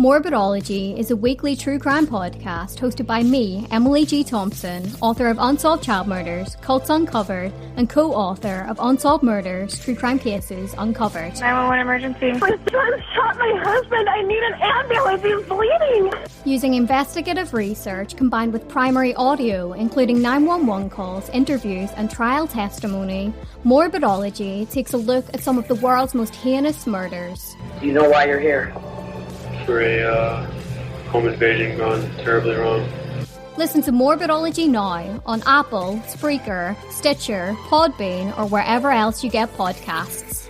Morbidology is a weekly true crime podcast hosted by me, Emily G. Thompson, author of Unsolved Child Murders, Cults Uncovered, and co-author of Unsolved Murders, True Crime Cases Uncovered. 911 emergency. My son shot my husband. I need an ambulance. He's bleeding. Using investigative research combined with primary audio, including 911 calls, interviews, and trial testimony, Morbidology takes a look at some of the world's most heinous murders. Do you know why you're here? For a home invasion gone terribly wrong. Listen to Morbidology now on Apple, Spreaker, Stitcher, Podbean, or wherever else you get podcasts.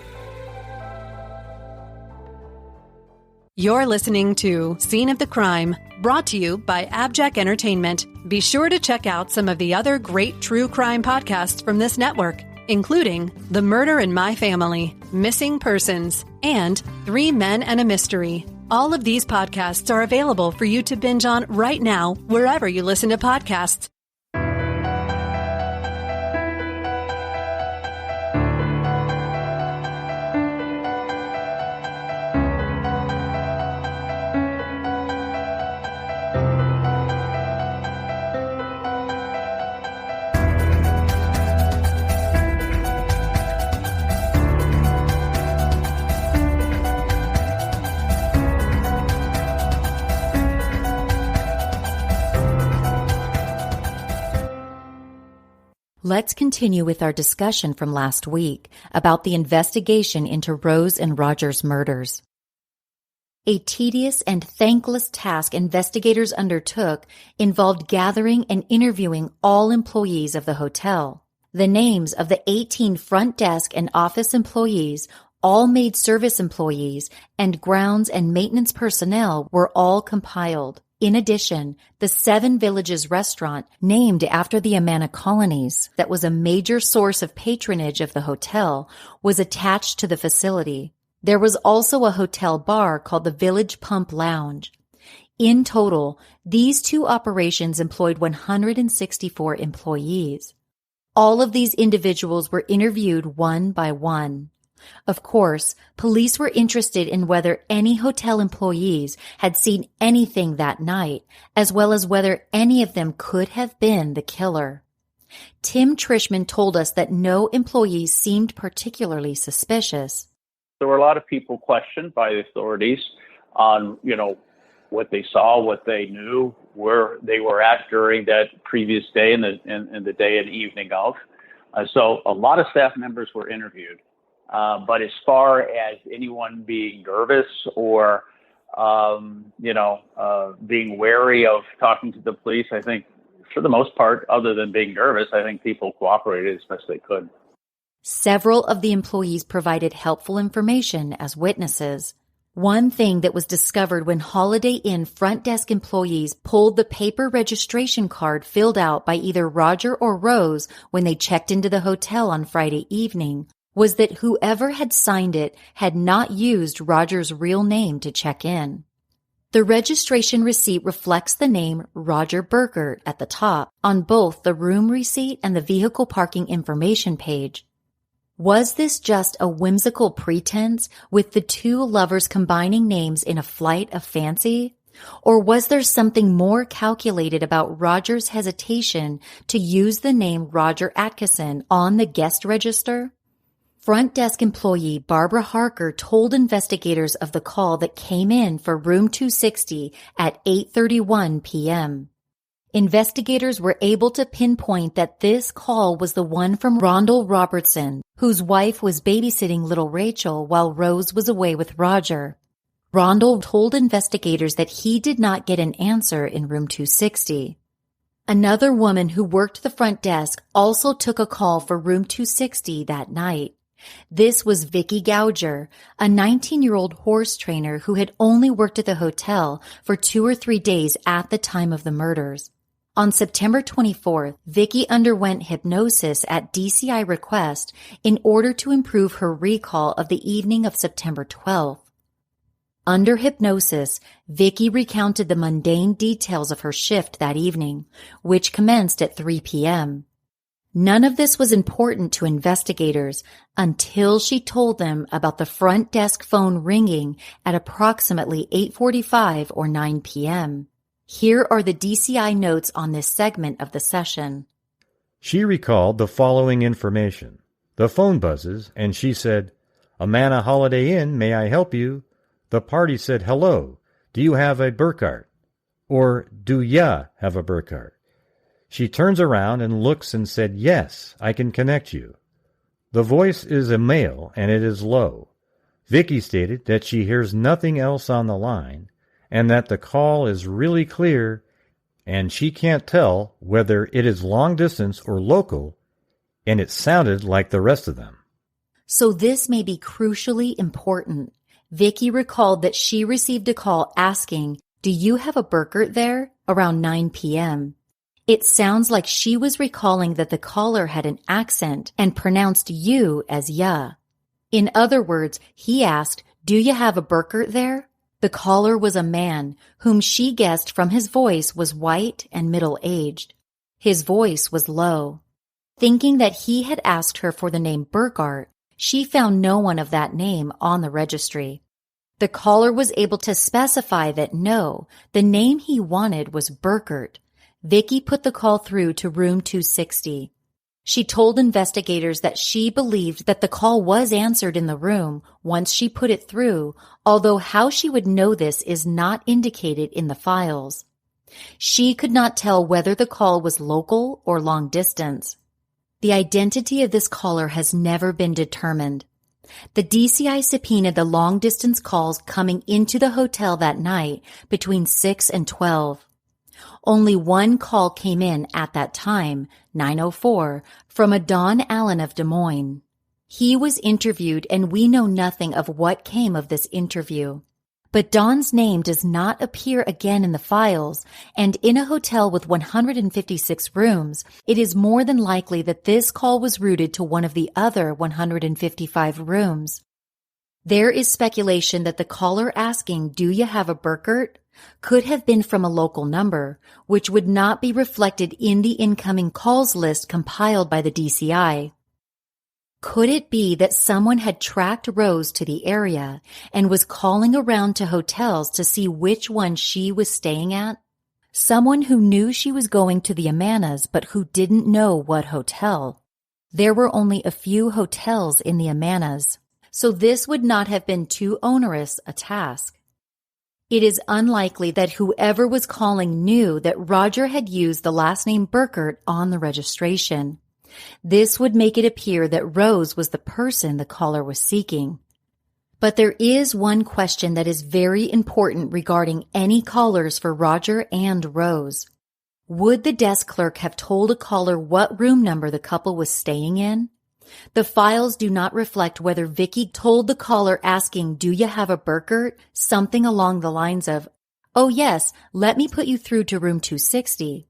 You're listening to Scene of the Crime, brought to you by AbJack Entertainment. Be sure to check out some of the other great true crime podcasts from this network, including The Murder in My Family, Missing Persons, and 3 Men and a Mystery. All of these podcasts are available for you to binge on right now, wherever you listen to podcasts. Let's continue with our discussion from last week about the investigation into Rose and Roger's murders. A tedious and thankless task investigators undertook involved gathering and interviewing all employees of the hotel. The names of the 18 front desk and office employees, all maid service employees, and grounds and maintenance personnel were all compiled. In addition, the Seven Villages restaurant, named after the Amana colonies, that was a major source of patronage of the hotel, was attached to the facility. There was also a hotel bar called the Village Pump Lounge. In total, these two operations employed 164 employees. All of these individuals were interviewed one by one. Of course, police were interested in whether any hotel employees had seen anything that night, as well as whether any of them could have been the killer. Tim Trishman told us that no employees seemed particularly suspicious. There were a lot of people questioned by the authorities on, what they saw, what they knew, where they were at during that previous day and the day and evening of. So a lot of staff members were interviewed. But as far as anyone being nervous or, being wary of talking to the police, I think for the most part, other than being nervous, I think people cooperated as best they could. Several of the employees provided helpful information as witnesses. One thing that was discovered when Holiday Inn front desk employees pulled the paper registration card filled out by either Roger or Rose when they checked into the hotel on Friday evening was that whoever had signed it had not used Roger's real name to check in. The registration receipt reflects the name Roger Burkert at the top on both the room receipt and the vehicle parking information page. Was this just a whimsical pretense with the two lovers combining names in a flight of fancy? Or was there something more calculated about Roger's hesitation to use the name Roger Atkinson on the guest register? Front desk employee Barbara Harker told investigators of the call that came in for room 260 at 8:31 p.m. Investigators were able to pinpoint that this call was the one from Rondell Robertson, whose wife was babysitting little Rachel while Rose was away with Roger. Rondell told investigators that he did not get an answer in room 260. Another woman who worked the front desk also took a call for room 260 that night. This was Vicky Gouger, a 19-year-old horse trainer who had only worked at the hotel for 2 or 3 days at the time of the murders. On September 24th, Vicky underwent hypnosis at DCI request in order to improve her recall of the evening of September 12th. Under hypnosis, Vicky recounted the mundane details of her shift that evening, which commenced at 3 p.m. None of this was important to investigators until she told them about the front desk phone ringing at approximately 8:45 or 9 p.m. Here are the DCI notes on this segment of the session. She recalled the following information. The phone buzzes, and she said, "Amana Holiday Inn, may I help you?" The party said, "Hello, do you have a Burkert?" Or, "Do ya have a Burkert?" She turns around and looks and said, "Yes, I can connect you." The voice is a male, and it is low. Vicky stated that she hears nothing else on the line, and that the call is really clear, and she can't tell whether it is long distance or local, and it sounded like the rest of them. So this may be crucially important. Vicky recalled that she received a call asking, "Do you have a Burkert there?" around 9 p.m. It sounds like she was recalling that the caller had an accent and pronounced you as ya. In other words, he asked, "Do you have a Burkert there?" The caller was a man whom she guessed from his voice was white and middle-aged. His voice was low. Thinking that he had asked her for the name Burkert, she found no one of that name on the registry. The caller was able to specify that no, the name he wanted was Burkert. Vicky put the call through to room 260. She told investigators that she believed that the call was answered in the room once she put it through, although how she would know this is not indicated in the files. She could not tell whether the call was local or long distance. The identity of this caller has never been determined. The DCI subpoenaed the long-distance calls coming into the hotel that night between 6 and 12. Only one call came in at that time, 9:04, from a Don Allen of Des Moines. He was interviewed, and we know nothing of what came of this interview. But Don's name does not appear again in the files, and in a hotel with 156 rooms, it is more than likely that this call was routed to one of the other 155 rooms. There is speculation that the caller asking, "Do you have a Burkert?" could have been from a local number, which would not be reflected in the incoming calls list compiled by the DCI. Could it be that someone had tracked Rose to the area and was calling around to hotels to see which one she was staying at? Someone who knew she was going to the Amanas but who didn't know what hotel. There were only a few hotels in the Amanas, so this would not have been too onerous a task. It is unlikely that whoever was calling knew that Roger had used the last name Burkert on the registration. This would make it appear that Rose was the person the caller was seeking. But there is one question that is very important regarding any callers for Roger and Rose. Would the desk clerk have told a caller what room number the couple was staying in? The files do not reflect whether Vicky told the caller asking, "Do you have a Burkert?" something along the lines of, "Oh yes, let me put you through to room 260.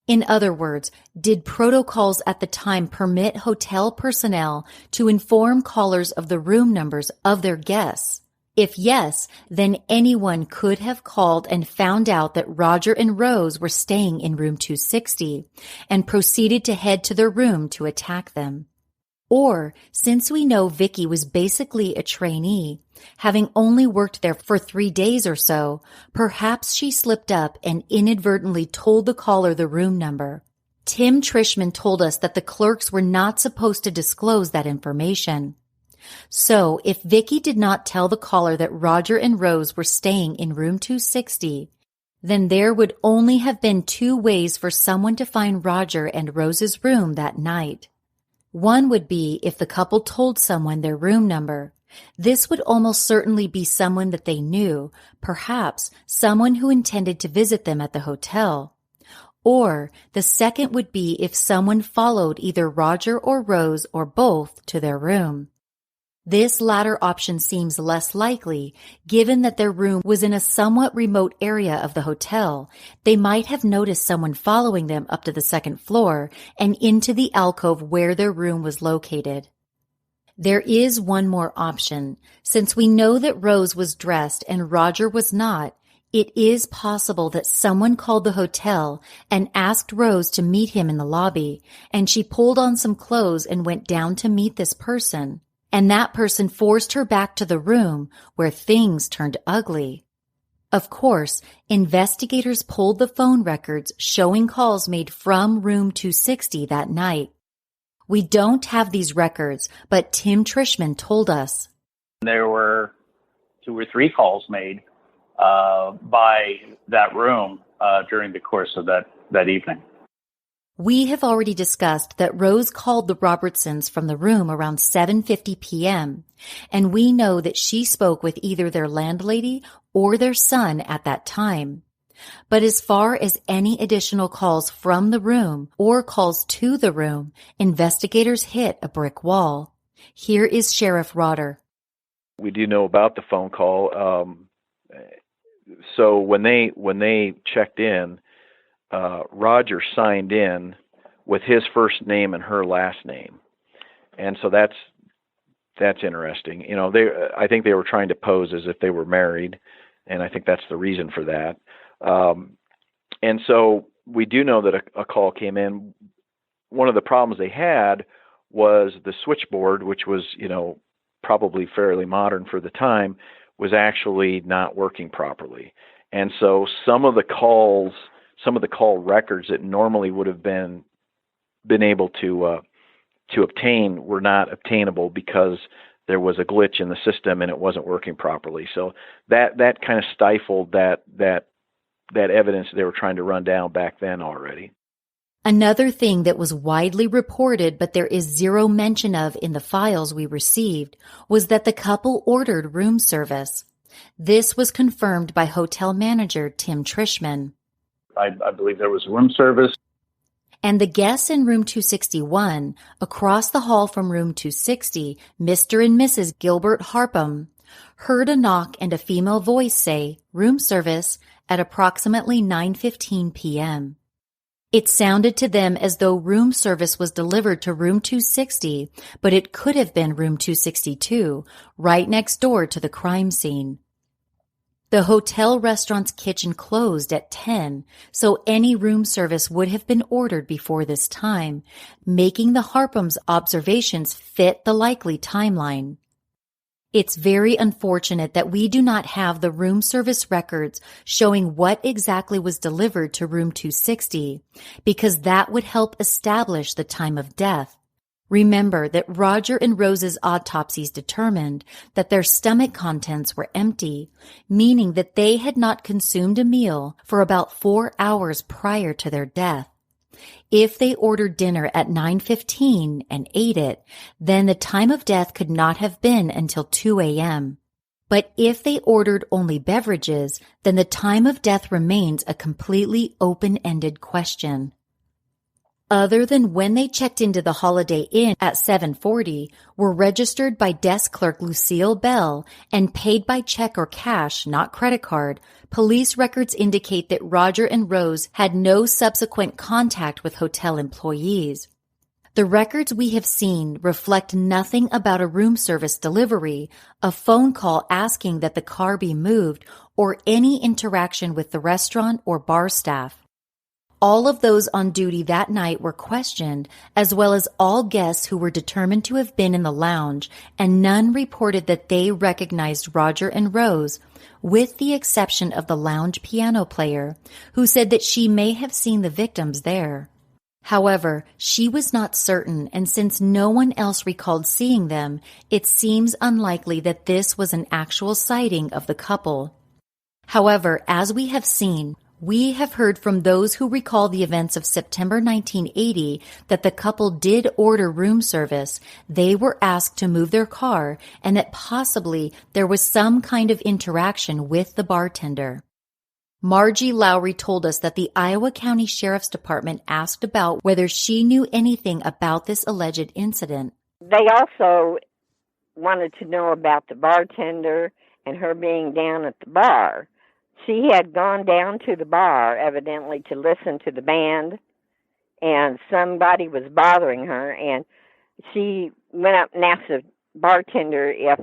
In other words, did protocols at the time permit hotel personnel to inform callers of the room numbers of their guests? If yes, then anyone could have called and found out that Roger and Rose were staying in room 260 and proceeded to head to their room to attack them. Or, since we know Vicky was basically a trainee, having only worked there for 3 days or so, perhaps she slipped up and inadvertently told the caller the room number. Tim Trishman told us that the clerks were not supposed to disclose that information. So, if Vicky did not tell the caller that Roger and Rose were staying in room 260, then there would only have been 2 ways for someone to find Roger and Rose's room that night. One would be if the couple told someone their room number. This would almost certainly be someone that they knew, perhaps someone who intended to visit them at the hotel. Or the second would be if someone followed either Roger or Rose or both to their room. This latter option seems less likely, given that their room was in a somewhat remote area of the hotel. They might have noticed someone following them up to the 2nd floor and into the alcove where their room was located. There is one more option. Since we know that Rose was dressed and Roger was not, It is possible that someone called the hotel and asked Rose to meet him in the lobby, and she pulled on some clothes and went down to meet this person. And that person forced her back to the room where things turned ugly. Of course, investigators pulled the phone records showing calls made from room 260 that night. We don't have these records, but Tim Trishman told us. There were 2 or 3 calls made by that room during the course of that evening. We have already discussed that Rose called the Robertsons from the room around 7:50 p.m., and we know that she spoke with either their landlady or their son at that time. But as far as any additional calls from the room or calls to the room, investigators hit a brick wall. Here is Sheriff Rotter. We do know about the phone call. So when they checked in, Roger signed in with his first name and her last name, and so that's interesting. You know, I think they were trying to pose as if they were married, and I think that's the reason for that. And so we do know that a call came in. One of the problems they had was the switchboard, which was, probably fairly modern for the time, was actually not working properly. And so some of the call records that normally would have been able to obtain were not obtainable because there was a glitch in the system and it wasn't working properly. So that kind of stifled that evidence they were trying to run down back then already. Another thing that was widely reported but there is zero mention of in the files we received was that the couple ordered room service. This was confirmed by hotel manager Tim Trishman. I believe there was room service. And the guests in room 261, across the hall from room 260, Mr. and Mrs. Gilbert Harpham, heard a knock and a female voice say, "Room service," at approximately 9:15 p.m. It sounded to them as though room service was delivered to room 260, but it could have been room 262, right next door to the crime scene. The hotel restaurant's kitchen closed at 10, so any room service would have been ordered before this time, making the Harpham's observations fit the likely timeline. It's very unfortunate that we do not have the room service records showing what exactly was delivered to room 260, because that would help establish the time of death. Remember that Roger and Rose's autopsies determined that their stomach contents were empty, meaning that they had not consumed a meal for about 4 hours prior to their death. If they ordered dinner at 9:15 and ate it, then the time of death could not have been until 2 a.m. But if they ordered only beverages, then the time of death remains a completely open-ended question. Other than when they checked into the Holiday Inn at 7:40, were registered by desk clerk Lucille Bell and paid by check or cash, not credit card, police records indicate that Roger and Rose had no subsequent contact with hotel employees. The records we have seen reflect nothing about a room service delivery, a phone call asking that the car be moved, or any interaction with the restaurant or bar staff. All of those on duty that night were questioned, as well as all guests who were determined to have been in the lounge, and none reported that they recognized Roger and Rose, with the exception of the lounge piano player, who said that she may have seen the victims there. However, she was not certain, and since no one else recalled seeing them, it seems unlikely that this was an actual sighting of the couple. However, as we have seen, we have heard from those who recall the events of September 1980 that the couple did order room service, they were asked to move their car, and that possibly there was some kind of interaction with the bartender. Margie Lowry told us that the Iowa County Sheriff's Department asked about whether she knew anything about this alleged incident. They also wanted to know about the bartender and her being down at the bar. She had gone down to the bar, evidently, to listen to the band, and somebody was bothering her, and she went up and asked the bartender if,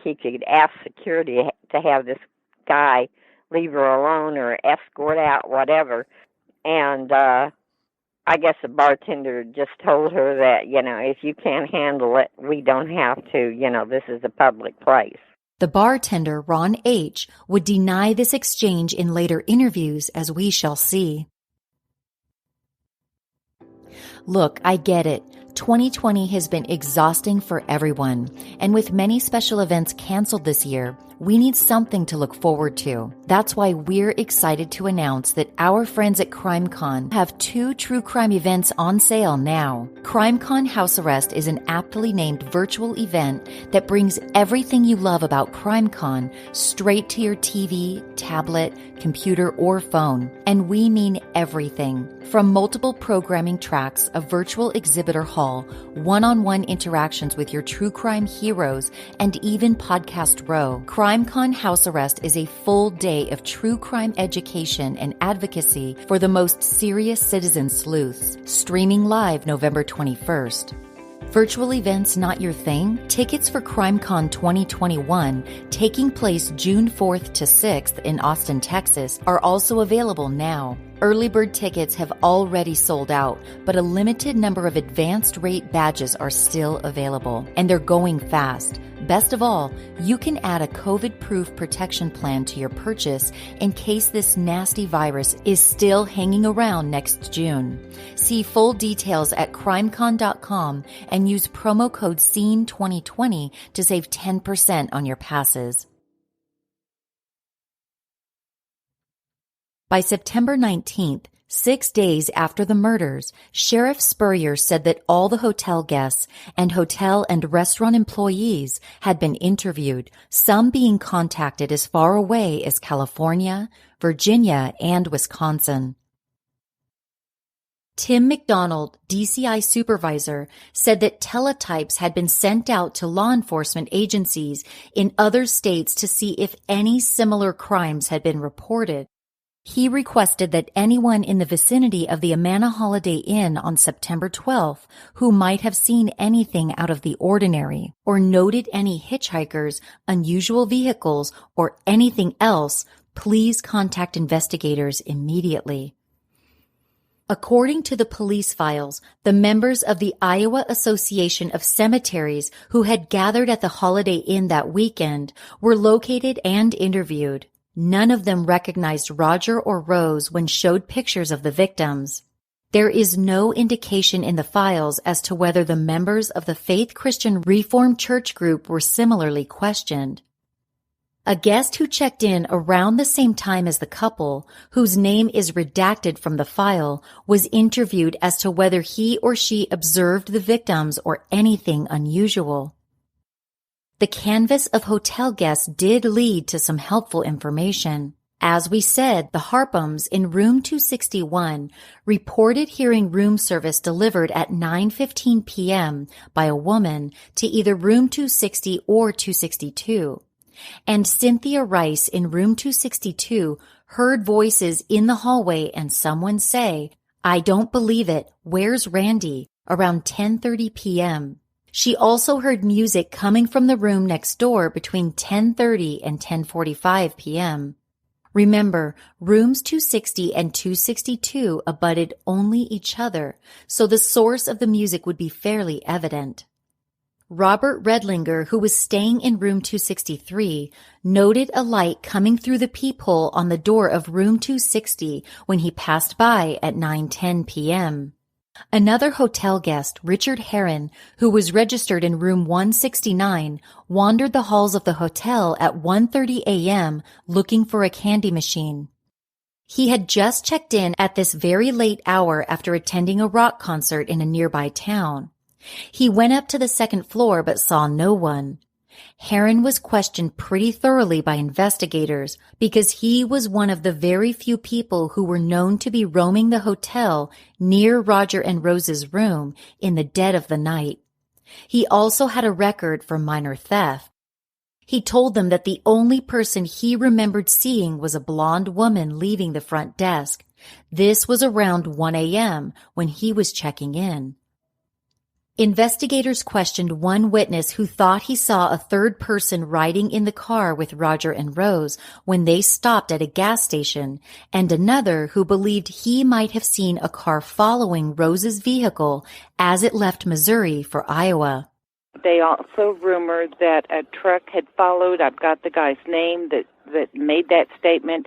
he could ask security to have this guy leave her alone or escort out, whatever. And I guess the bartender just told her that, if you can't handle it, we don't have to, this is a public place. The bartender, Ron H., would deny this exchange in later interviews, as we shall see. Look, I get it. 2020 has been exhausting for everyone, and with many special events canceled this year, we need something to look forward to. That's why we're excited to announce that our friends at CrimeCon have 2 true crime events on sale now. CrimeCon House Arrest is an aptly named virtual event that brings everything you love about CrimeCon straight to your TV, tablet, computer, or phone. And we mean everything. From multiple programming tracks, a virtual exhibitor hall, one-on-one interactions with your true crime heroes, and even Podcast Row, CrimeCon House Arrest is a full day of true crime education and advocacy for the most serious citizen sleuths, streaming live November 21st. Virtual events not your thing? Tickets for CrimeCon 2021, taking place June 4th to 6th in Austin, Texas, are also available now. Early bird tickets have already sold out, but a limited number of advanced rate badges are still available, and they're going fast. Best of all, you can add a COVID-proof protection plan to your purchase in case this nasty virus is still hanging around next June. See full details at crimecon.com and use promo code SCENE2020 to save 10% on your passes. By September 19th, 6 days after the murders, Sheriff Spurrier said that all the hotel guests and hotel and restaurant employees had been interviewed, some being contacted as far away as California, Virginia, and Wisconsin. Tim McDonald, DCI supervisor, said that teletypes had been sent out to law enforcement agencies in other states to see if any similar crimes had been reported. He requested that anyone in the vicinity of the Amana Holiday Inn on September 12th who might have seen anything out of the ordinary or noted any hitchhikers, unusual vehicles, or anything else, please contact investigators immediately. According to the police files, the members of the Iowa Association of Cemeteries who had gathered at the Holiday Inn that weekend were located and interviewed. None of them recognized Roger or Rose when showed pictures of the victims. There is no indication in the files as to whether the members of the Faith Christian Reformed Church group were similarly questioned. A guest who checked in around the same time as the couple, whose name is redacted from the file, was interviewed as to whether he or she observed the victims or anything unusual. The canvass of hotel guests did lead to some helpful information. As we said, the Harpums in room 261 reported hearing room service delivered at 9:15 p.m. by a woman to either room 260 or 262. And Cynthia Rice in room 262 heard voices in the hallway and someone say, "I don't believe it, where's Randy?" around 10:30 p.m. She also heard music coming from the room next door between 10:30 and 10:45 p.m. Remember, rooms 260 and 262 abutted only each other, so the source of the music would be fairly evident. Robert Redlinger, who was staying in room 263, noted a light coming through the peephole on the door of room 260 when he passed by at 9:10 p.m. Another hotel guest, Richard Herron, who was registered in room 169, wandered the halls of the hotel at 1:30 a.m. looking for a candy machine. He had just checked in at this very late hour after attending a rock concert in a nearby town. He went up to the second floor but saw no one. Herron was questioned pretty thoroughly by investigators because he was one of the very few people who were known to be roaming the hotel near Roger and Rose's room in the dead of the night. He also had a record for minor theft. He told them that the only person he remembered seeing was a blonde woman leaving the front desk. This was around 1 a.m. when he was checking in. Investigators questioned one witness who thought he saw a third person riding in the car with Roger and Rose when they stopped at a gas station, and another who believed he might have seen a car following Rose's vehicle as it left Missouri for Iowa. They also rumored that a truck had followed. I've got the guy's name that made that statement,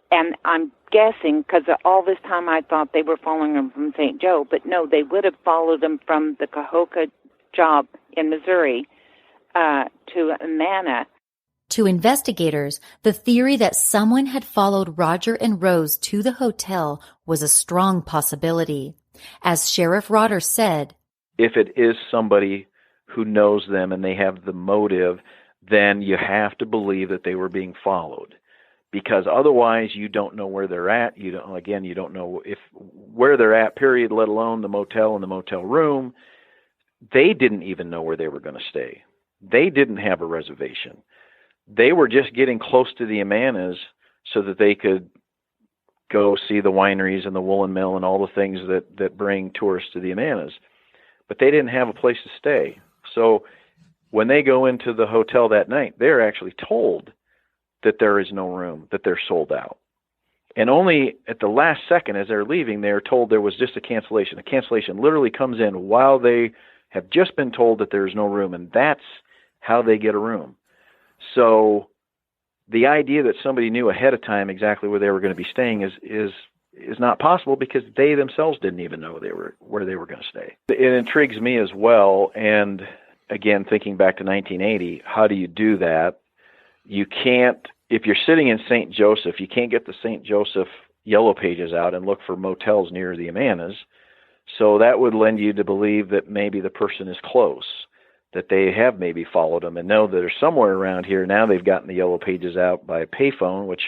and I'm guessing, because all this time I thought they were following him from St. Joe, but no, they would have followed him from the Cahokia job in Missouri to Amana. To investigators, the theory that someone had followed Roger and Rose to the hotel was a strong possibility. As Sheriff Rotter said, if it is somebody who knows them and they have the motive, then you have to believe that they were being followed. Because otherwise, you don't know where they're at. You don't know where they're at, period, let alone the motel and the motel room. They didn't even know where they were going to stay. They didn't have a reservation. They were just getting close to the Amanas so that they could go see the wineries and the woolen mill and all the things that bring tourists to the Amanas. But they didn't have a place to stay. So when they go into the hotel that night, they're actually told that there is no room, that they're sold out. And only at the last second as they're leaving, they're told there was just a cancellation. A cancellation literally comes in while they have just been told that there's no room, and that's how they get a room. So the idea that somebody knew ahead of time exactly where they were going to be staying is not possible, because they themselves didn't even know where they were going to stay. It intrigues me as well, and again, thinking back to 1980, how do you do that? You can't, if you're sitting in St. Joseph, you can't get the St. Joseph yellow pages out and look for motels near the Amanas. So that would lend you to believe that maybe the person is close, that they have maybe followed them and know that they're somewhere around here. Now they've gotten the yellow pages out by a payphone, which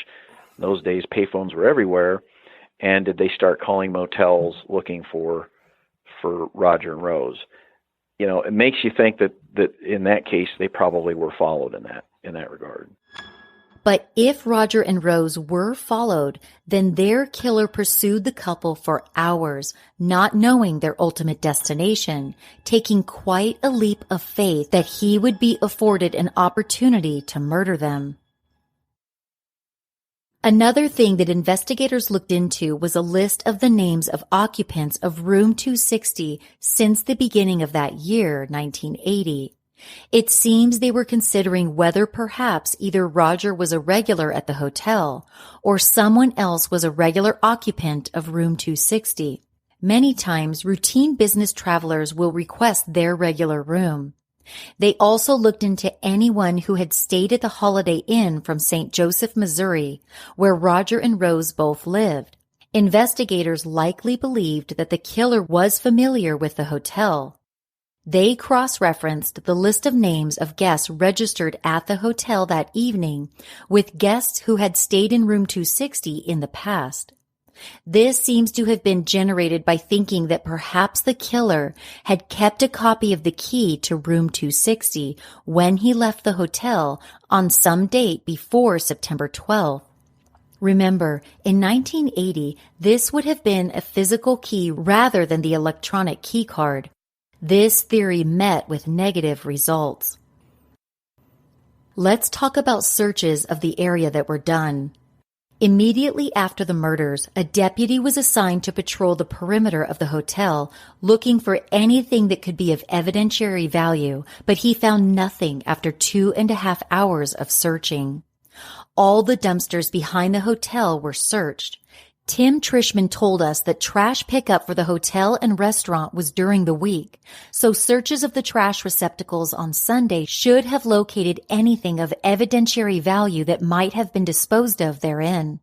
in those days payphones were everywhere. And did they start calling motels looking for Roger and Rose? You know, it makes you think that in that case they probably were followed in that regard. But if Roger and Rose were followed, then their killer pursued the couple for hours, not knowing their ultimate destination, taking quite a leap of faith that he would be afforded an opportunity to murder them. Another thing that investigators looked into was a list of the names of occupants of room 260 since the beginning of that year, 1980. It seems they were considering whether perhaps either Roger was a regular at the hotel or someone else was a regular occupant of room 260. Many times, routine business travelers will request their regular room. They also looked into anyone who had stayed at the Holiday Inn from St. Joseph, Missouri, where Roger and Rose both lived. Investigators likely believed that the killer was familiar with the hotel. They cross-referenced the list of names of guests registered at the hotel that evening with guests who had stayed in room 260 in the past. This seems to have been generated by thinking that perhaps the killer had kept a copy of the key to room 260 when he left the hotel on some date before September 12th. Remember, in 1980, this would have been a physical key rather than the electronic key card. This theory met with negative results. Let's talk about searches of the area that were done. Immediately after the murders, a deputy was assigned to patrol the perimeter of the hotel, looking for anything that could be of evidentiary value, but he found nothing after 2.5 hours of searching. All the dumpsters behind the hotel were searched. Tim Trishman told us that trash pickup for the hotel and restaurant was during the week, so searches of the trash receptacles on Sunday should have located anything of evidentiary value that might have been disposed of therein.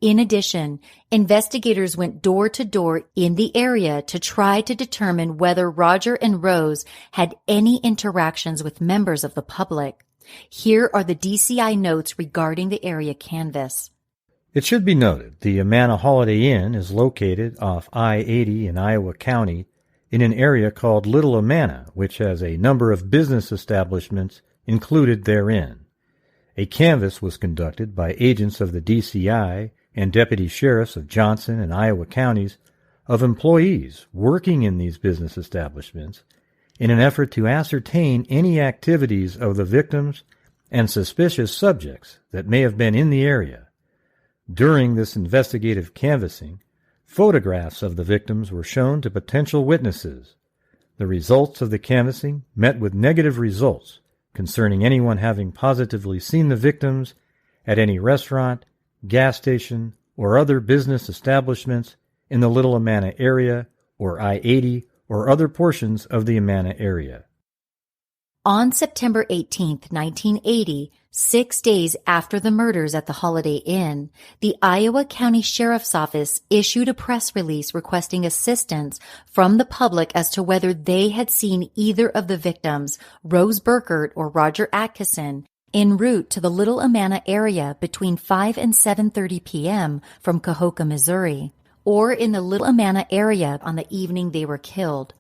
In addition, investigators went door to door in the area to try to determine whether Roger and Rose had any interactions with members of the public. Here are the DCI notes regarding the area canvass. It should be noted the Amana Holiday Inn is located off I-80 in Iowa County in an area called Little Amana, which has a number of business establishments included therein. A canvass was conducted by agents of the DCI and deputy sheriffs of Johnson and Iowa counties of employees working in these business establishments in an effort to ascertain any activities of the victims and suspicious subjects that may have been in the area. During this investigative canvassing, photographs of the victims were shown to potential witnesses. The results of the canvassing met with negative results concerning anyone having positively seen the victims at any restaurant, gas station, or other business establishments in the Little Amana area or I-80 or other portions of the Amana area. On September 18, 1980, 6 days after the murders at the Holiday Inn, the Iowa County Sheriff's Office issued a press release requesting assistance from the public as to whether they had seen either of the victims, Rose Burkert or Roger Atkinson, en route to the Little Amana area between 5 and 7:30 p.m. from Cahokia, Missouri, or in the Little Amana area on the evening they were killed.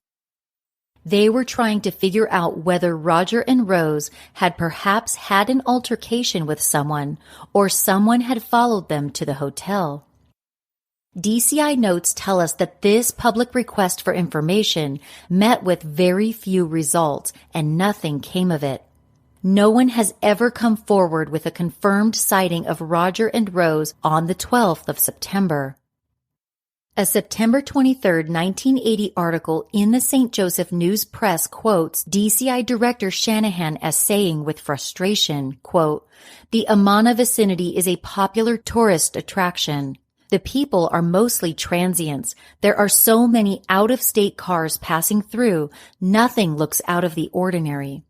They were trying to figure out whether Roger and Rose had perhaps had an altercation with someone or someone had followed them to the hotel. DCI notes tell us that this public request for information met with very few results and nothing came of it. No one has ever come forward with a confirmed sighting of Roger and Rose on the 12th of September. A September 23, 1980 article in the St. Joseph News Press quotes DCI Director Shanahan as saying with frustration, quote, "The Amana vicinity is a popular tourist attraction. The people are mostly transients. There are so many out-of-state cars passing through, nothing looks out of the ordinary."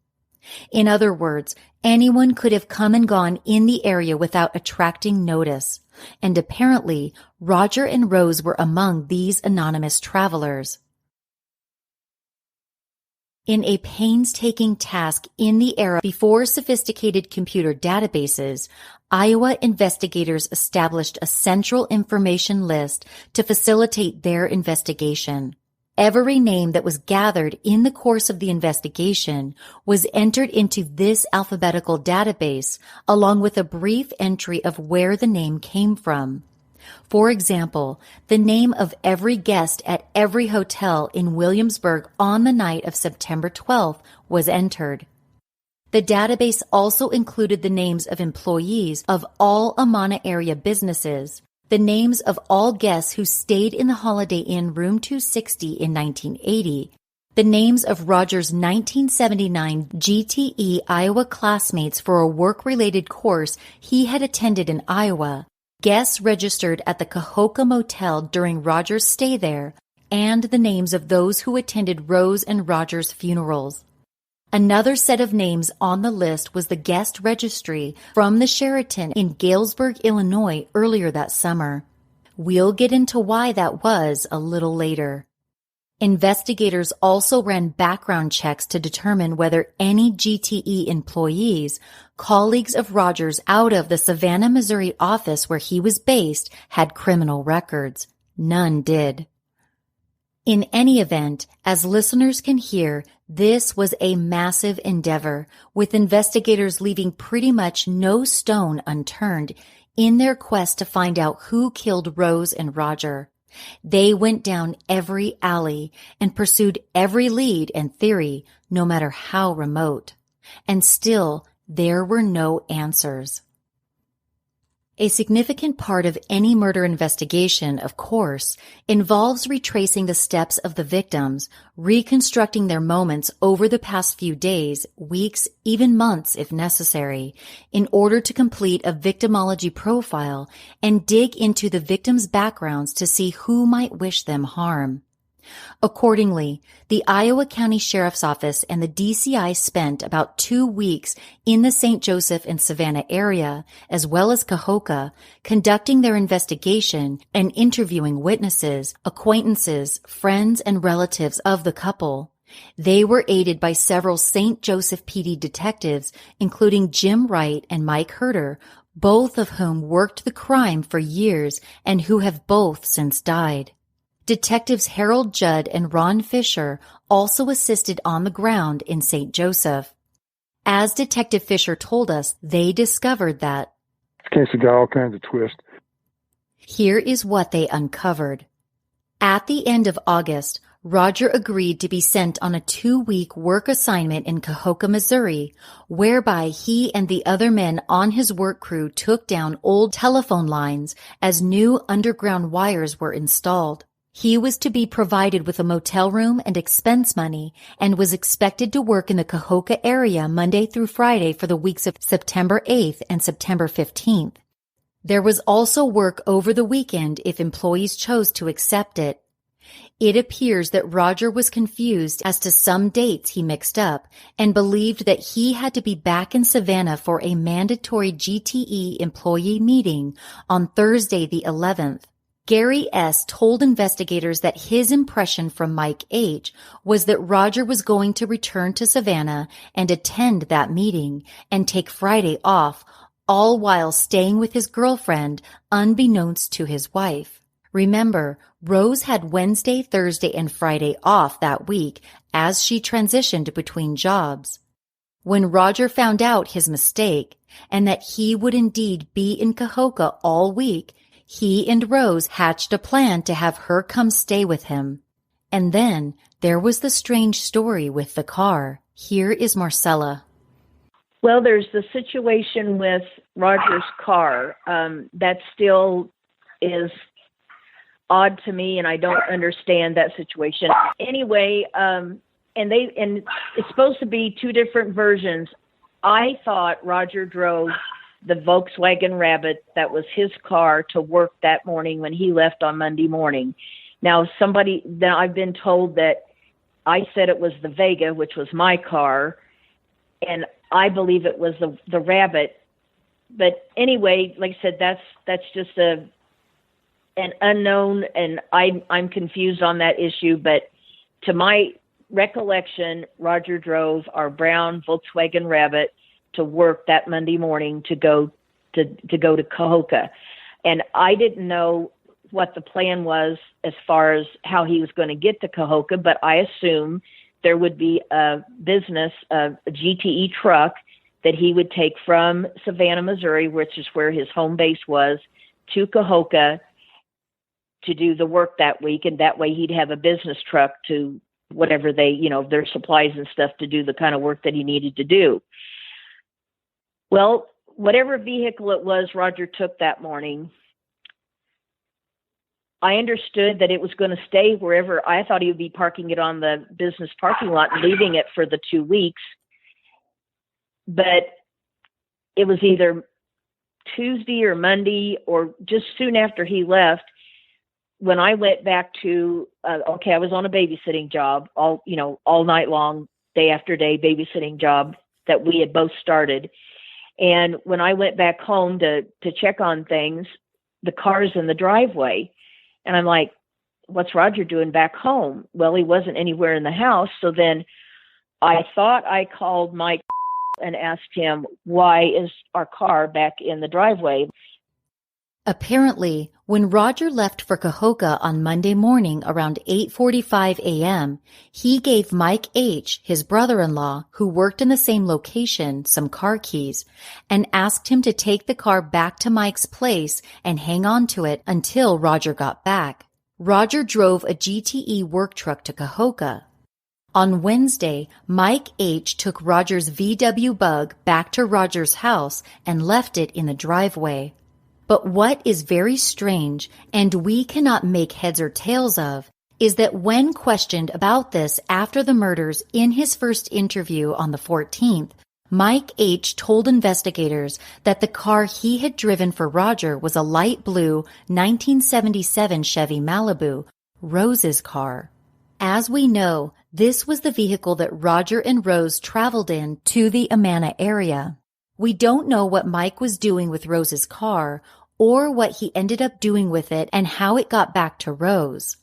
In other words, anyone could have come and gone in the area without attracting notice. And apparently, Roger and Rose were among these anonymous travelers. In a painstaking task in the era before sophisticated computer databases, Iowa investigators established a central information list to facilitate their investigation. Every name that was gathered in the course of the investigation was entered into this alphabetical database, along with a brief entry of where the name came from. For example, the name of every guest at every hotel in Williamsburg on the night of September 12th was entered. The database also included the names of employees of all Amana area businesses, the names of all guests who stayed in the Holiday Inn Room 260 in 1980, the names of Roger's 1979 GTE Iowa classmates for a work-related course he had attended in Iowa, guests registered at the Cahokia Motel during Roger's stay there, and the names of those who attended Rose and Roger's funerals. Another set of names on the list was the guest registry from the Sheraton in Galesburg, Illinois earlier that summer. We'll get into why that was a little later. Investigators also ran background checks to determine whether any GTE employees, colleagues of Rogers out of the Savannah, Missouri office where he was based, had criminal records. None did. In any event, as listeners can hear, this was a massive endeavor, with investigators leaving pretty much no stone unturned in their quest to find out who killed Rose and Roger. They went down every alley and pursued every lead and theory, no matter how remote. And still, there were no answers. A significant part of any murder investigation, of course, involves retracing the steps of the victims, reconstructing their moments over the past few days, weeks, even months if necessary, in order to complete a victimology profile and dig into the victims' backgrounds to see who might wish them harm. Accordingly, the Iowa County Sheriff's Office and the DCI spent about 2 weeks in the St. Joseph and Savannah area, as well as Cahokia, conducting their investigation and interviewing witnesses, acquaintances, friends, and relatives of the couple. They were aided by several St. Joseph PD detectives, including Jim Wright and Mike Herter, both of whom worked the crime for years and who have both since died. Detectives Harold Judd and Ron Fisher also assisted on the ground in St. Joseph. As Detective Fisher told us, they discovered that this case has got all kinds of twists. Here is what they uncovered. At the end of August, Roger agreed to be sent on a 2-week work assignment in Cahokia, Missouri, whereby he and the other men on his work crew took down old telephone lines as new underground wires were installed. He was to be provided with a motel room and expense money and was expected to work in the Cahokia area Monday through Friday for the weeks of September 8th and September 15th. There was also work over the weekend if employees chose to accept it. It appears that Roger was confused as to some dates he mixed up and believed that he had to be back in Savannah for a mandatory GTE employee meeting on Thursday the 11th. Gary S. told investigators that his impression from Mike H. was that Roger was going to return to Savannah and attend that meeting and take Friday off, all while staying with his girlfriend, unbeknownst to his wife. Remember, Rose had Wednesday, Thursday, and Friday off that week as she transitioned between jobs. When Roger found out his mistake and that he would indeed be in Cahokia all week, he and Rose hatched a plan to have her come stay with him. And then there was the strange story with the car. Here is Marcella. Well, there's the situation with Roger's car. That still is odd to me, and I don't understand that situation. Anyway, and it's supposed to be two different versions. I thought Roger drove the Volkswagen Rabbit that was his car to work that morning when he left on Monday morning. Now, I've been told that I said it was the Vega, which was my car, and I believe it was the Rabbit. But anyway, like I said, that's just an unknown, and I'm confused on that issue. But to my recollection, Roger drove our brown Volkswagen Rabbit to work that Monday morning to go to Cahokia. And I didn't know what the plan was as far as how he was going to get to Cahokia, but I assumed there would be a GTE truck that he would take from Savannah, Missouri, which is where his home base was, to Cahokia to do the work that week. And that way he'd have a business truck to whatever their supplies and stuff to do the kind of work that he needed to do. Well, whatever vehicle it was Roger took that morning, I understood that it was going to stay wherever. I thought he would be parking it on the business parking lot and leaving it for the 2 weeks. But it was either Tuesday or Monday or just soon after he left when I went back to, I was on a babysitting job all night long, day after day, babysitting job that we had both started. And when I went back home to check on things, the car's in the driveway. And I'm like, what's Roger doing back home? Well, he wasn't anywhere in the house. So then I thought I called Mike and asked him, why is our car back in the driveway? Apparently, when Roger left for Cahokia on Monday morning around 8:45 a.m., he gave Mike H., his brother-in-law, who worked in the same location, some car keys, and asked him to take the car back to Mike's place and hang on to it until Roger got back. Roger drove a GTE work truck to Cahokia. On Wednesday, Mike H. took Roger's VW Bug back to Roger's house and left it in the driveway. But what is very strange, and we cannot make heads or tails of, is that when questioned about this after the murders in his first interview on the 14th, Mike H. told investigators that the car he had driven for Roger was a light blue 1977 Chevy Malibu, Rose's car. As we know, this was the vehicle that Roger and Rose traveled in to the Amana area. We don't know what Mike was doing with Rose's car or what he ended up doing with it and how it got back to Rose.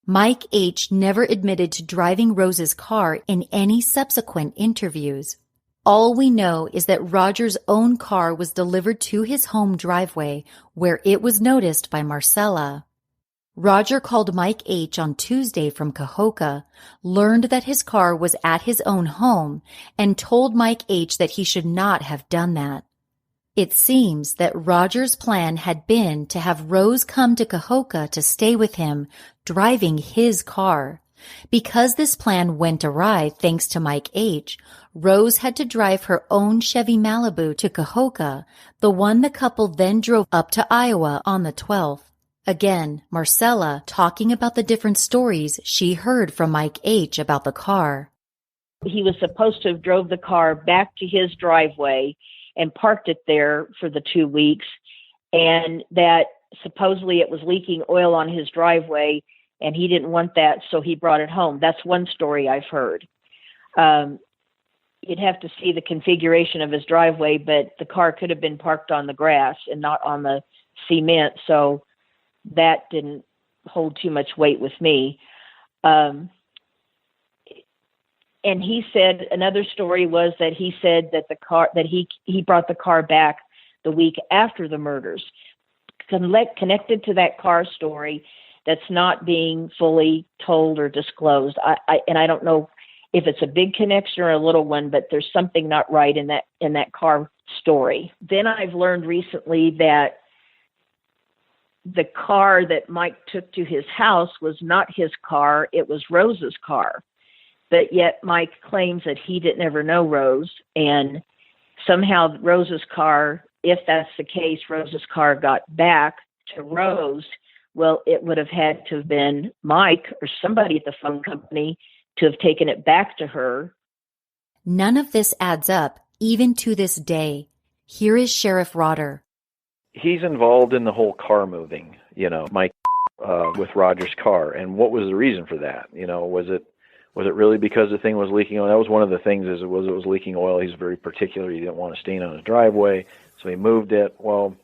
Mike H. never admitted to driving Rose's car in any subsequent interviews. All we know is that Roger's own car was delivered to his home driveway, where it was noticed by Marcella. Roger called Mike H. on Tuesday from Cahokia, learned that his car was at his own home, and told Mike H. that he should not have done that. It seems that Roger's plan had been to have Rose come to Cahokia to stay with him, driving his car. Because this plan went awry thanks to Mike H., Rose had to drive her own Chevy Malibu to Cahokia, the one the couple then drove up to Iowa on the 12th. Again, Marcella talking about the different stories she heard from Mike H. about the car. He was supposed to have drove the car back to his driveway and parked it there for the 2 weeks, and that supposedly it was leaking oil on his driveway, and he didn't want that, so he brought it home. That's one story I've heard. You'd have to see the configuration of his driveway, but the car could have been parked on the grass and not on the cement, so that didn't hold too much weight with me. And he said another story was that he said that the car that he brought the car back the week after the murders. Connected to that car story that's not being fully told or disclosed. I don't know if it's a big connection or a little one, but there's something not right in that car story. Then I've learned recently that the car that Mike took to his house was not his car, it was Rose's car. But yet Mike claims that he didn't ever know Rose, and somehow Rose's car, if that's the case, Rose's car got back to Rose. Well, it would have had to have been Mike or somebody at the phone company to have taken it back to her. None of this adds up, even to this day. Here is Sheriff Rotter. He's involved in the whole car moving, Mike, with Roger's car. And what was the reason for that? Was it really because the thing was leaking oil? That was one of the things, it was leaking oil. He's very particular. He didn't want to stain on his driveway, so he moved it. Well,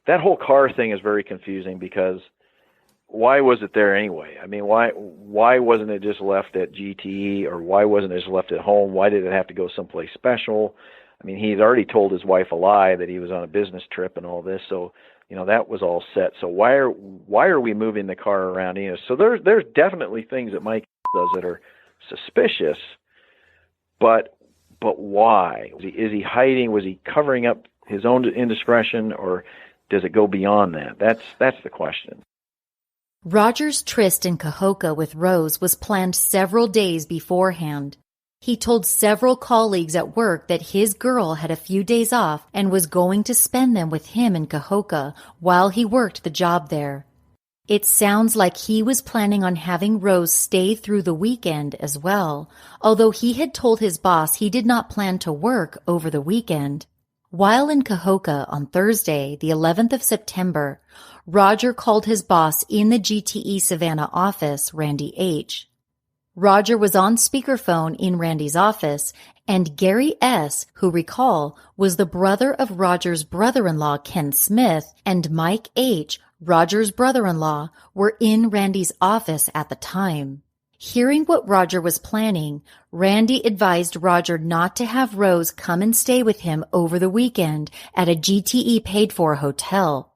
that whole car thing is very confusing because why was it there anyway? I mean, why wasn't it just left at GTE, or why wasn't it just left at home? Why did it have to go someplace special? I mean, he'd already told his wife a lie that he was on a business trip and all this, so that was all set. So why are we moving the car around? So there's definitely things that Mike does that are suspicious, but why? Is he hiding? Was he covering up his own indiscretion, or does it go beyond that? That's the question. Roger's tryst in Cahokia with Rose was planned several days beforehand. He told several colleagues at work that his girl had a few days off and was going to spend them with him in Cahokia while he worked the job there. It sounds like he was planning on having Rose stay through the weekend as well, although he had told his boss he did not plan to work over the weekend. While in Cahokia on Thursday, the 11th of September, Roger called his boss in the GTE Savannah office, Randy H. Roger was on speakerphone in Randy's office, and Gary S., who recall, was the brother of Roger's brother-in-law, Ken Smith, and Mike H., Roger's brother-in-law, were in Randy's office at the time. Hearing what Roger was planning, Randy advised Roger not to have Rose come and stay with him over the weekend at a GTE paid-for hotel.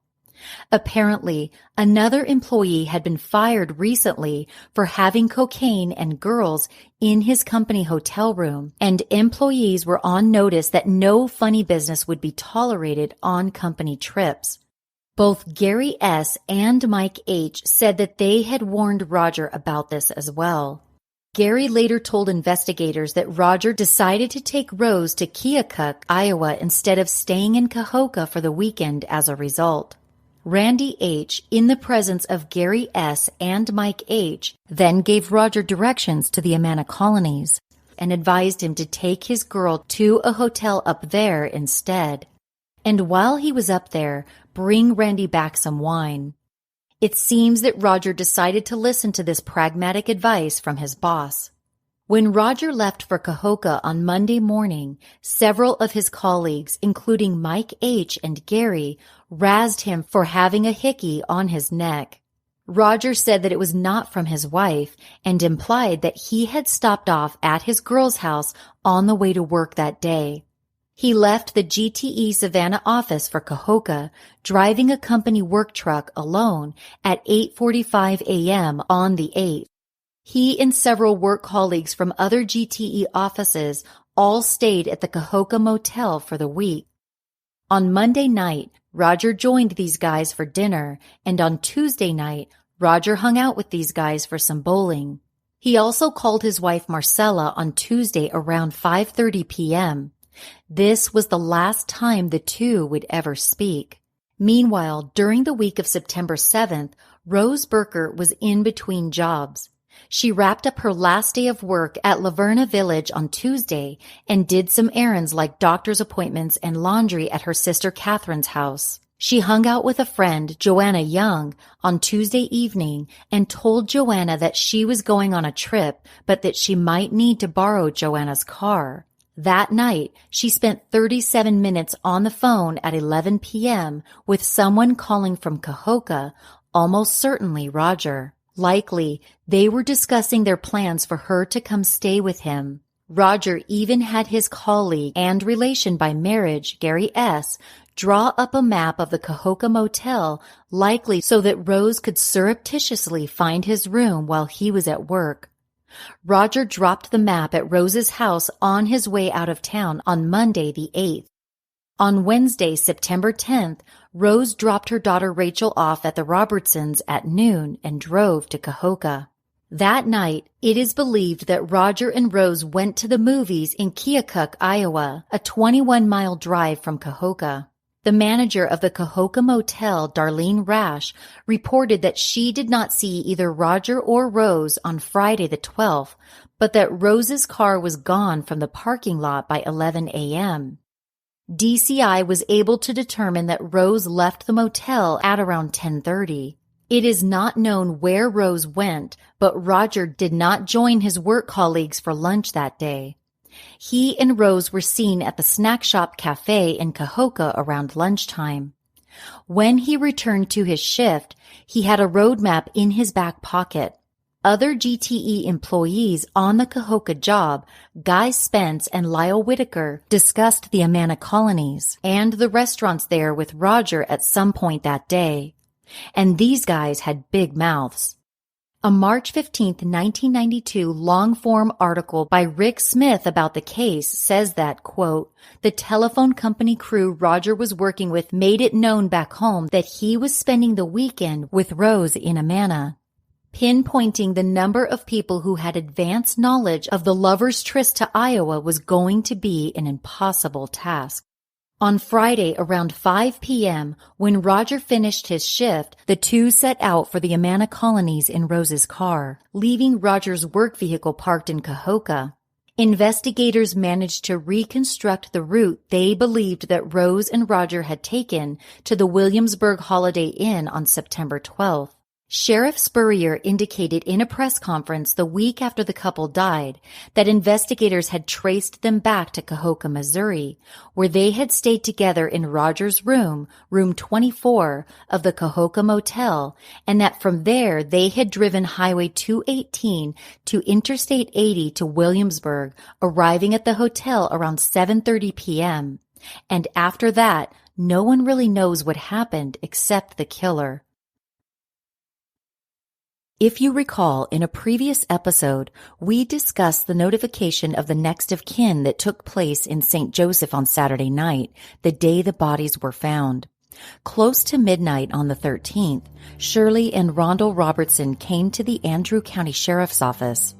Apparently, another employee had been fired recently for having cocaine and girls in his company hotel room, and employees were on notice that no funny business would be tolerated on company trips. Both Gary S. and Mike H. said that they had warned Roger about this as well. Gary later told investigators that Roger decided to take Rose to Keokuk, Iowa, instead of staying in Cahokia for the weekend as a result. Randy H., in the presence of Gary S. and Mike H., then gave Roger directions to the Amana colonies and advised him to take his girl to a hotel up there instead. And while he was up there, bring Randy back some wine. It seems that Roger decided to listen to this pragmatic advice from his boss. When Roger left for Cahokia on Monday morning, several of his colleagues, including Mike H. and Gary, razzed him for having a hickey on his neck. Roger said that it was not from his wife and implied that he had stopped off at his girl's house on the way to work that day. He left the GTE Savannah office for Cahokia, driving a company work truck alone at 8:45 a.m. on the 8th. He and several work colleagues from other GTE offices all stayed at the Cahokia Motel for the week. On Monday night, Roger joined these guys for dinner, and on Tuesday night, Roger hung out with these guys for some bowling. He also called his wife Marcella on Tuesday around 5:30 p.m. This was the last time the two would ever speak. Meanwhile, during the week of September 7th, Rose Burkert was in between jobs. She wrapped up her last day of work at Laverna Village on Tuesday and did some errands like doctor's appointments and laundry at her sister Catherine's house. She hung out with a friend, Joanna Young, on Tuesday evening and told Joanna that she was going on a trip, but that she might need to borrow Joanna's car. That night, she spent 37 minutes on the phone at 11 p.m. with someone calling from Cahokia, almost certainly Roger. Likely, they were discussing their plans for her to come stay with him. Roger even had his colleague and relation by marriage, Gary S., draw up a map of the Cahokia motel, likely so that Rose could surreptitiously find his room while he was at work. Roger dropped the map at Rose's house on his way out of town on Monday the 8th. On Wednesday, September 10th, Rose dropped her daughter Rachel off at the Robertsons at noon and drove to Cahokia. That night, it is believed that Roger and Rose went to the movies in Keokuk, Iowa, a 21-mile drive from Cahokia. The manager of the Cahokia motel, Darlene Rash, reported that she did not see either Roger or Rose on Friday the 12th, but that Rose's car was gone from the parking lot by 11 a.m. DCI was able to determine that Rose left the motel at around 10:30. It is not known where Rose went, but Roger did not join his work colleagues for lunch that day. He and Rose were seen at the Snack Shop Cafe in Cahokia around lunchtime. When he returned to his shift, he had a road map in his back pocket. Other GTE employees on the Cahokia job, Guy Spence and Lyle Whitaker, discussed the Amana colonies and the restaurants there with Roger at some point that day. And these guys had big mouths. A March 15, 1992 long-form article by Rick Smith about the case says that, quote, the telephone company crew Roger was working with made it known back home that he was spending the weekend with Rose in Amana. Pinpointing the number of people who had advanced knowledge of the lovers' tryst to Iowa was going to be an impossible task. On Friday around 5 p.m., when Roger finished his shift, the two set out for the Amana colonies in Rose's car, leaving Roger's work vehicle parked in Cahokia. Investigators managed to reconstruct the route they believed that Rose and Roger had taken to the Williamsburg Holiday Inn on September 12th. Sheriff Spurrier indicated in a press conference the week after the couple died that investigators had traced them back to Cahokia, Missouri, where they had stayed together in Roger's room, room 24 of the Cahokia Motel, and that from there they had driven Highway 218 to Interstate 80 to Williamsburg, arriving at the hotel around 7:30 p.m. And after that, no one really knows what happened except the killer. If you recall, in a previous episode, we discussed the notification of the next of kin that took place in St. Joseph on Saturday night, the day the bodies were found. Close to midnight on the 13th, Shirley and Rondell Robertson came to the Andrew County Sheriff's Office.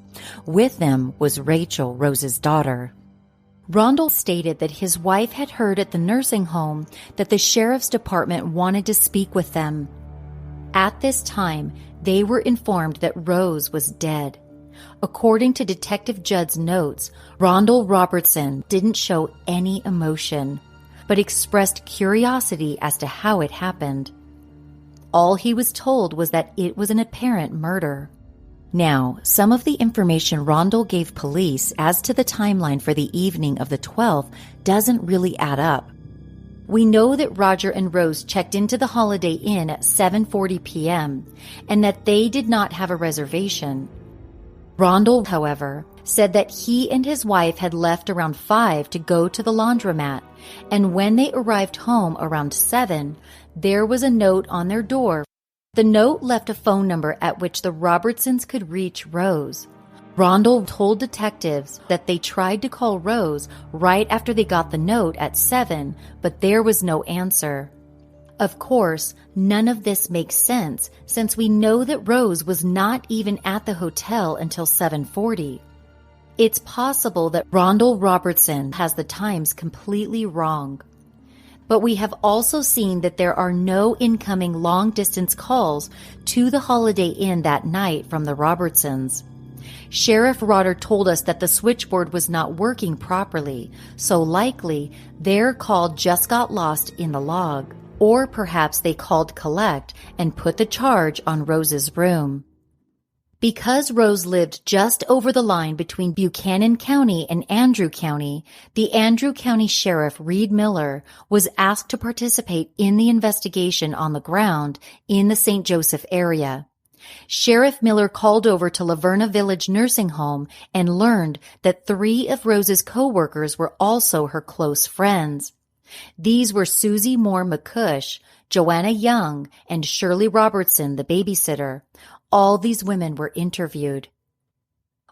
With them was Rachel, Rose's daughter. Rondell stated that his wife had heard at the nursing home that the Sheriff's Department wanted to speak with them. At this time, they were informed that Rose was dead. According to Detective Judd's notes, Rondell Robertson didn't show any emotion, but expressed curiosity as to how it happened. All he was told was that it was an apparent murder. Now, some of the information Rondell gave police as to the timeline for the evening of the 12th doesn't really add up. We know that Roger and Rose checked into the Holiday Inn at 7:40 p.m. and that they did not have a reservation. Rondell, however, said that he and his wife had left around 5 to go to the laundromat, and when they arrived home around 7, there was a note on their door. The note left a phone number at which the Robertsons could reach Rose. Rondell told detectives that they tried to call Rose right after they got the note at 7, but there was no answer. Of course, none of this makes sense since we know that Rose was not even at the hotel until 7:40. It's possible that Rondell Robertson has the times completely wrong. But we have also seen that there are no incoming long-distance calls to the Holiday Inn that night from the Robertsons. Sheriff Rotter told us that the switchboard was not working properly, so likely their call just got lost in the log. Or perhaps they called collect and put the charge on Rose's room. Because Rose lived just over the line between Buchanan County and Andrew County, the Andrew County Sheriff Reed Miller was asked to participate in the investigation on the ground in the St. Joseph area. Sheriff Miller called over to Laverna Village Nursing Home and learned that 3 of Rose's co-workers were also her close friends. These were Susie Moore McCush, Joanna Young, and Shirley Robertson, the babysitter. All these women were interviewed.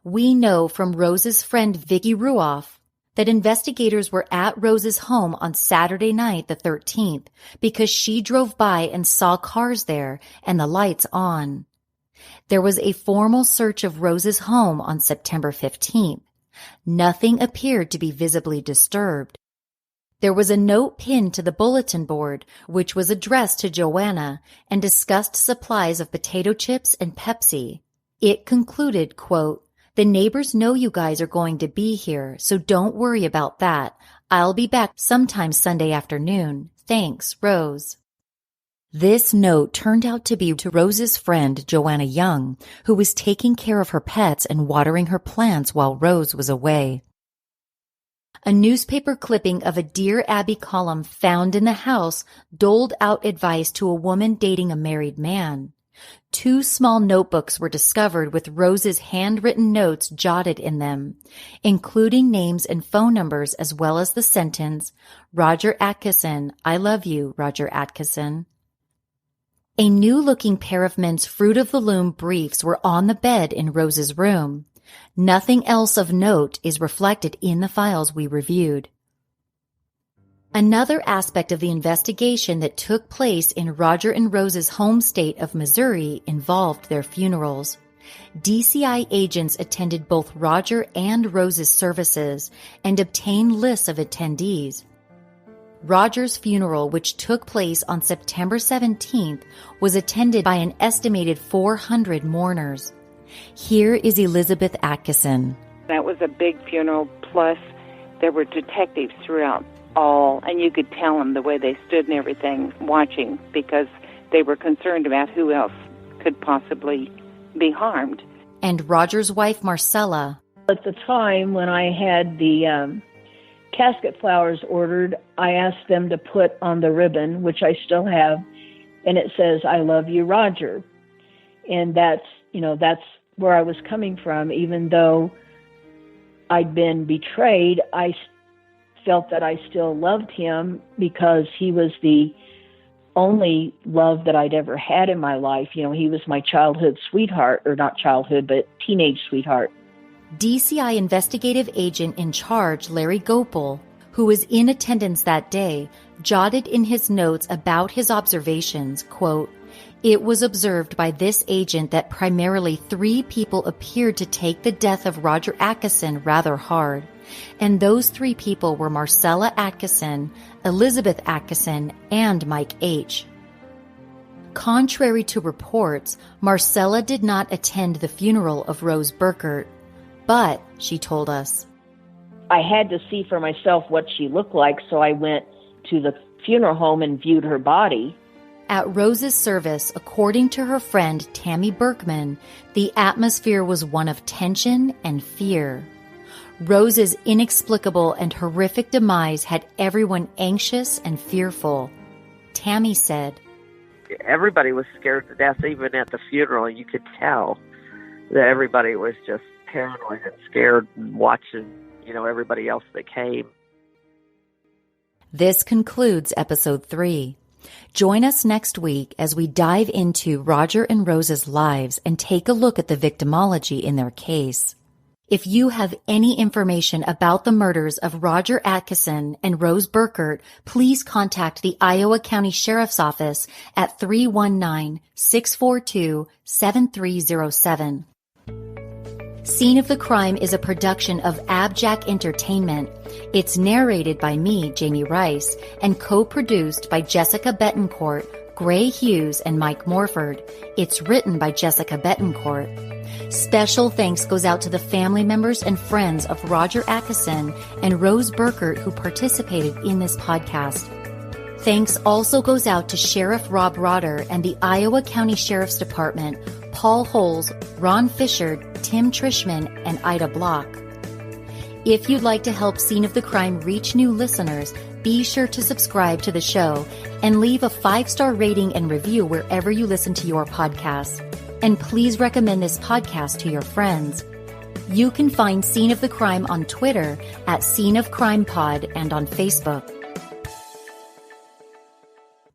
We know from Rose's friend Vicki Ruoff that investigators were at Rose's home on Saturday night, the 13th, because she drove by and saw cars there and the lights on. There was a formal search of Rose's home on September 15th. Nothing appeared to be visibly disturbed. There was a note pinned to the bulletin board, which was addressed to Joanna and discussed supplies of potato chips and Pepsi. It concluded, quote, "The neighbors know you guys are going to be here, so don't worry about that. I'll be back sometime Sunday afternoon. Thanks, Rose." This note turned out to be to Rose's friend, Joanna Young, who was taking care of her pets and watering her plants while Rose was away. A newspaper clipping of a Dear Abby column found in the house doled out advice to a woman dating a married man. 2 small notebooks were discovered with Rose's handwritten notes jotted in them, including names and phone numbers as well as the sentence, "Roger Atkinson, I love you, Roger Atkinson." A new-looking pair of men's Fruit of the Loom briefs were on the bed in Rose's room. Nothing else of note is reflected in the files we reviewed. Another aspect of the investigation that took place in Roger and Rose's home state of Missouri involved their funerals. DCI agents attended both Roger and Rose's services and obtained lists of attendees. Roger's funeral, which took place on September 17th, was attended by an estimated 400 mourners. Here is Elizabeth Atkinson. That was a big funeral, plus there were detectives throughout all, and you could tell them the way they stood and everything, watching, because they were concerned about who else could possibly be harmed. And Roger's wife, Marcella. At the time when I had the casket flowers ordered, I asked them to put on the ribbon, which I still have, and it says, "I love you, Roger." And that's where I was coming from. Even though I'd been betrayed, I felt that I still loved him because he was the only love that I'd ever had in my life. He was my childhood sweetheart, or not childhood, but teenage sweetheart. DCI investigative agent in charge, Larry Gopel, who was in attendance that day, jotted in his notes about his observations, quote, "It was observed by this agent that primarily 3 people appeared to take the death of Roger Atkinson rather hard, and those 3 people were Marcella Atkinson, Elizabeth Atkinson, and Mike H." Contrary to reports, Marcella did not attend the funeral of Rose Burkert, but, she told us, I had to see for myself what she looked like, so I went to the funeral home and viewed her body. At Rose's service, according to her friend Tammy Berkman, the atmosphere was one of tension and fear. Rose's inexplicable and horrific demise had everyone anxious and fearful. Tammy said, "Everybody was scared to death, even at the funeral. You could tell that everybody was just paranoid and scared and watching, everybody else that came." This concludes episode 3. Join us next week as we dive into Roger and Rose's lives and take a look at the victimology in their case. If you have any information about the murders of Roger Atkinson and Rose Burkert, please contact the Iowa County Sheriff's Office at 319-642-7307. Scene of the Crime is a production of AbJack Entertainment. It's narrated by me, Jamie Rice, and co-produced by Jessica Betancourt, Gray Hughes, and Mike Morford. It's written by Jessica Betancourt. Special thanks goes out to the family members and friends of Roger Atkinson and Rose Burkert who participated in this podcast. Thanks also goes out to Sheriff Rob Rotter and the Iowa County Sheriff's Department, Paul Holes, Ron Fisher, Tim Trishman, and Ida Block. If you'd like to help Scene of the Crime reach new listeners, be sure to subscribe to the show and leave a 5-star rating and review wherever you listen to your podcasts. And please recommend this podcast to your friends. You can find Scene of the Crime on Twitter at Scene of Crime Pod and on Facebook.